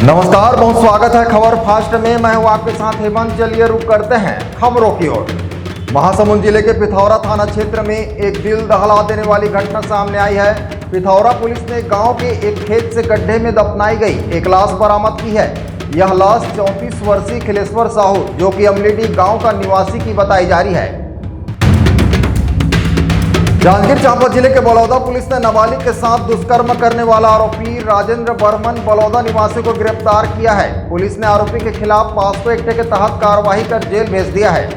नमस्कार, बहुत स्वागत है खबर फास्ट में। मैं हूं आपके साथ हेमंत। चलिए रुक करते हैं खबरों की ओर। महासमुंद जिले के पिथौरा थाना क्षेत्र में एक दिल दहला देने वाली घटना सामने आई है। पिथौरा पुलिस ने गांव के एक खेत से गड्ढे में दफनाई गई एक लाश बरामद की है। यह लाश 34 वर्षीय खिलेश्वर साहू, जो कि अमलीडीह गांव का निवासी की बताई जा रही है। जांजगीर चांपा जिले के बलौदा पुलिस ने नाबालिग के साथ दुष्कर्म करने वाला आरोपी राजेंद्र बर्मन बलौदा निवासी को गिरफ्तार किया है। पुलिस ने आरोपी के खिलाफ पॉक्सो एक्ट के तहत कार्रवाई कर जेल भेज दिया है।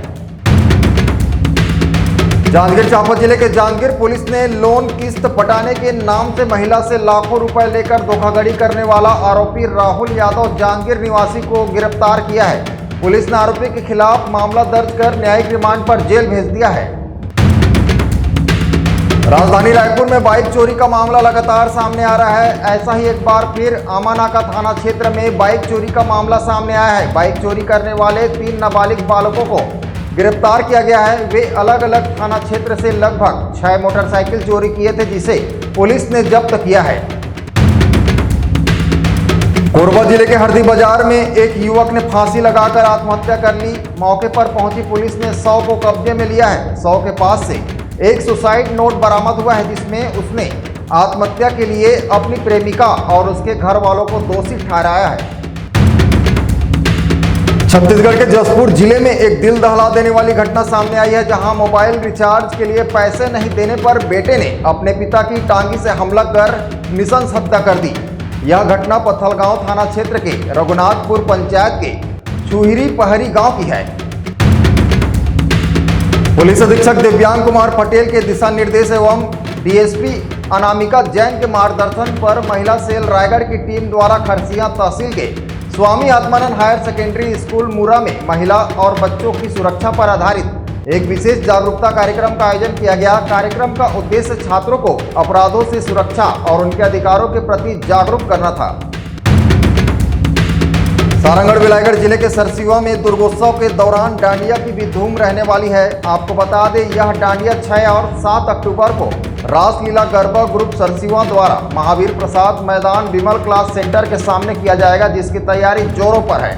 जांजगीर चांपा जिले के जांजगीर पुलिस ने लोन किस्त पटाने के नाम से महिला से लाखों रुपए लेकर धोखाधड़ी करने वाला आरोपी राहुल यादव जांजगीर निवासी को गिरफ्तार किया है। पुलिस ने आरोपी के खिलाफ मामला दर्ज कर न्यायिक रिमांड पर जेल भेज दिया है। राजधानी रायपुर में बाइक चोरी का मामला लगातार सामने आ रहा है। ऐसा ही एक बार फिर आमानाका थाना क्षेत्र में बाइक चोरी का मामला सामने आया है। बाइक चोरी करने वाले 3 नाबालिग बालकों को गिरफ्तार किया गया है। वे अलग अलग थाना क्षेत्र से लगभग 6 मोटरसाइकिल चोरी किए थे, जिसे पुलिस ने जब्त किया है। कोरबा जिले के हरदी बाजार में एक युवक ने फांसी लगाकर आत्महत्या कर ली। मौके पर पहुंची पुलिस ने 100 को कब्जे में लिया है। 100 के पास से एक सुसाइड नोट बरामद हुआ है, जिसमें उसने आत्महत्या के लिए अपनी प्रेमिका और उसके घर वालों को दोषी ठहराया है। छत्तीसगढ़ के जसपुर जिले में एक दिल दहला देने वाली घटना सामने आई है, जहां मोबाइल रिचार्ज के लिए पैसे नहीं देने पर बेटे ने अपने पिता की टांगी से हमला कर नृशंस हत्या कर दी। यह घटना पत्थलगांव थाना क्षेत्र के रघुनाथपुर पंचायत के छुहिरी पहरी गांव की है। पुलिस अधीक्षक दिव्यांग कुमार पटेल के दिशा निर्देश एवं डीएसपी अनामिका जैन के मार्गदर्शन पर महिला सेल रायगढ़ की टीम द्वारा खरसिया तहसील के Swami Atmanand higher secondary school मुरा में महिला और बच्चों की सुरक्षा पर आधारित एक विशेष जागरूकता कार्यक्रम का आयोजन किया गया। कार्यक्रम का उद्देश्य छात्रों को अपराधों से सुरक्षा और उनके अधिकारों के प्रति जागरूक करना था। सारंगढ़ विलायगढ़ जिले के सरसीवा में दुर्गोत्सव के दौरान डांडिया की भी धूम रहने वाली है। आपको बता दें, यह डांडिया 6 और 7 अक्टूबर को रासलीला गरबा ग्रुप सरसीवा द्वारा महावीर प्रसाद मैदान विमल क्लास सेंटर के सामने किया जाएगा, जिसकी तैयारी जोरों पर है।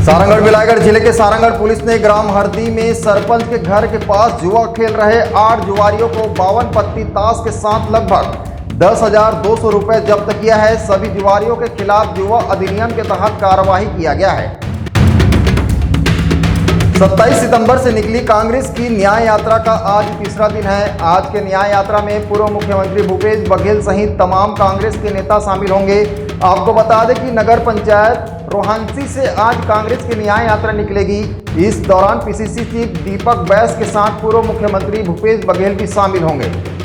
सारंगढ़ विलायगढ़ जिले के सारंगढ़ पुलिस ने ग्राम हरदी में सरपंच के घर के पास जुआ खेल रहे 8 जुआरियों को 52 पत्ती ताश के साथ लगभग 10,200 रुपए जब्त किया है। सभी जुआरियों के खिलाफ जुआ अधिनियम के तहत कार्रवाई किया गया है। 27 सितंबर से निकली कांग्रेस की न्याय यात्रा का आज तीसरा दिन है। आज के न्याय यात्रा में पूर्व मुख्यमंत्री भूपेश बघेल सहित तमाम कांग्रेस के नेता शामिल होंगे। आपको बता दें कि नगर पंचायत रोहांसी से आज कांग्रेस की न्याय यात्रा निकलेगी। इस दौरान पीसीसी चीफ दीपक बैस के साथ पूर्व मुख्यमंत्री भूपेश बघेल भी शामिल होंगे।